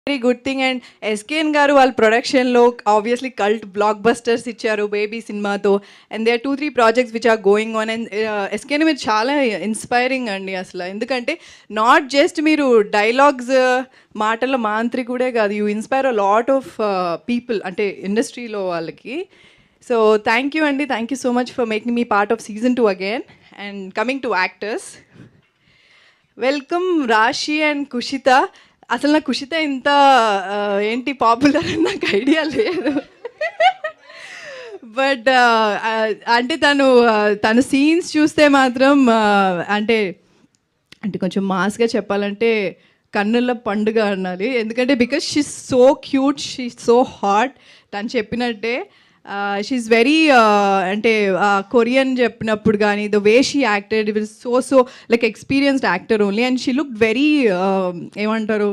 Very good thing. And SKN గారు వాళ్ళ ప్రొడక్షన్లో ఆబ్వియస్లీ కల్ట్ బ్లాక్ బస్టర్స్ ఇచ్చారు బేబీ సినిమాతో. And they are 2-3 projects which are going on. And SKN మీరు చాలా ఇన్స్పైరింగ్ అండి అసలు. ఎందుకంటే నాట్ జస్ట్ మీరు డైలాగ్స్ మాటల మాంత్రికుడే కాదు, you inspire a lot of people అంటే ఇండస్ట్రీలో వాళ్ళకి. సో థ్యాంక్ యూ అండి, thank you so much for making me part of season 2 again. And coming to actors, welcome రాశి అండ్ కుషిత. అసలు నాకు కుషిత ఇంత ఏంటి పాపులర్ అని నాకు ఐడియా లేదు. బట్ అంటే తను సీన్స్ చూస్తే మాత్రం అంటే అంటే కొంచెం మాస్గా చెప్పాలంటే కన్నుల పండుగ అనాలి. ఎందుకంటే because she so cute, she so hot. తను చెప్పినట్టే షీఈస్ వెరీ అంటే కొరియన్ చెప్పినప్పుడు కానీ the way she acted it was so like experienced actor only. And she look very ఏమంటారు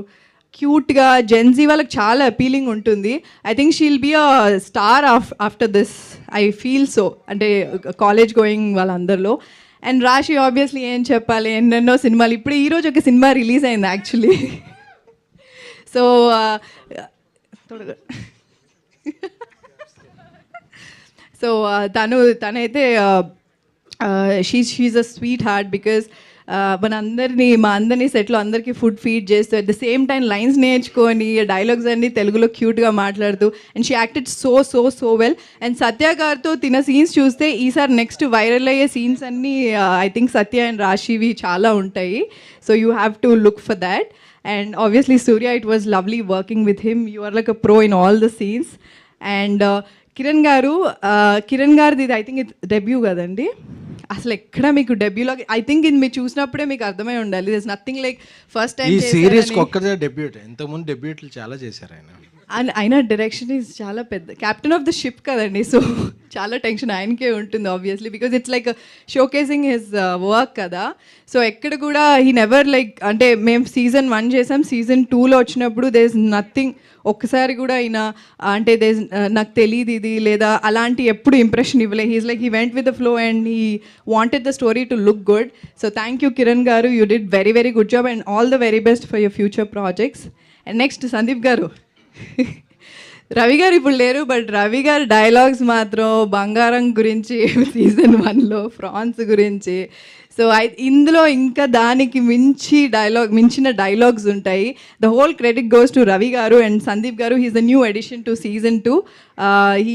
క్యూట్గా. జెన్జీ వాళ్ళకి చాలా అపీలింగ్ ఉంటుంది. I think she'll be a star after this, I feel so. అంటే college going వాళ్ళందరిలో. And Rashi obviously ఏం చెప్పాలి, ఎన్నెన్నో సినిమాలు. ఇప్పుడు ఈరోజు ఒక సినిమా రిలీజ్ అయింది యాక్చువల్లీ. సో సో తనైతే she's a sweet heart. Because మా అందరినీ సెట్లో అందరికీ ఫుడ్ ఫీడ్ చేస్తూ at the same time lines నేర్చుకొని డైలాగ్స్ అన్ని తెలుగులో క్యూట్గా మాట్లాడుతూ. And she acted so well. And Satya గారితో తిన సీన్స్ చూస్తే ఈసారి నెక్స్ట్ వైరల్ అయ్యే సీన్స్ అన్నీ ఐ థింక్ సత్య అండ్ రాశివి చాలా ఉంటాయి. So you have to look for that. And obviously Surya, it was lovely working with him. You are like a pro in all the scenes. And Kiran గారిది ఇది I think ఇది debut కదండి. అసలు ఎక్కడ మీకు డెబ్యూలో ఐ థింక్ ఇది మీరు చూసినప్పుడే మీకు అర్థమై ఉండాలి. This nothing like first time. ఈ సిరీస్ ఒక్కదే డెబ్యూట్, ఇంతకుముందు డెబ్యూట్లు చాలా చేశారు ఆయన. అయినా డైరెక్షన్ ఈజ్ చాలా పెద్ద, క్యాప్టెన్ ఆఫ్ ద షిప్ కదండి. సో చాలా టెన్షన్ ఆయనకే ఉంటుంది obviously, because it's like showcasing his work కదా. సో ఎక్కడ కూడా హీ నెవర్ లైక్ అంటే మేము సీజన్ 1 చేసాం, సీజన్ 2లో వచ్చినప్పుడు దే ఇస్ నథింగ్, ఒక్కసారి కూడా ఆయన అంటే నాకు తెలియదు ఇది లేదా అలాంటి ఎప్పుడు ఇంప్రెషన్ ఇవ్వలే. He's like he went with the flow and he wanted the story to look good. So thank you Kiran garu, you did very good job and all the very best for your future projects. And next Sandeep garu. Ravi గారు ఇప్పుడు లేరు, but Ravi గారి dialogues మాత్రం బంగారం గురించి season 1లో France గురించి. So ఇందులో ఇంకా దానికి మించిన డైలాగ్స్ ఉంటాయి. The whole credit goes to Ravi గారు అండ్ సందీప్ గారు. He's the new edition to season 2.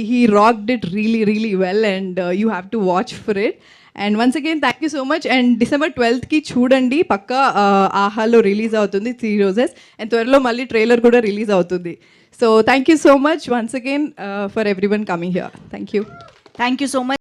He rocked it really well and you have to watch for it. And once again thank you so much. And December 12th చూడండి పక్కా. ఆహాలో release అవుతుంది 3 roses. And త్వరలో మళ్ళీ trailer కూడా release అవుతుంది. So thank you so much once again for everyone coming here. Thank you so much.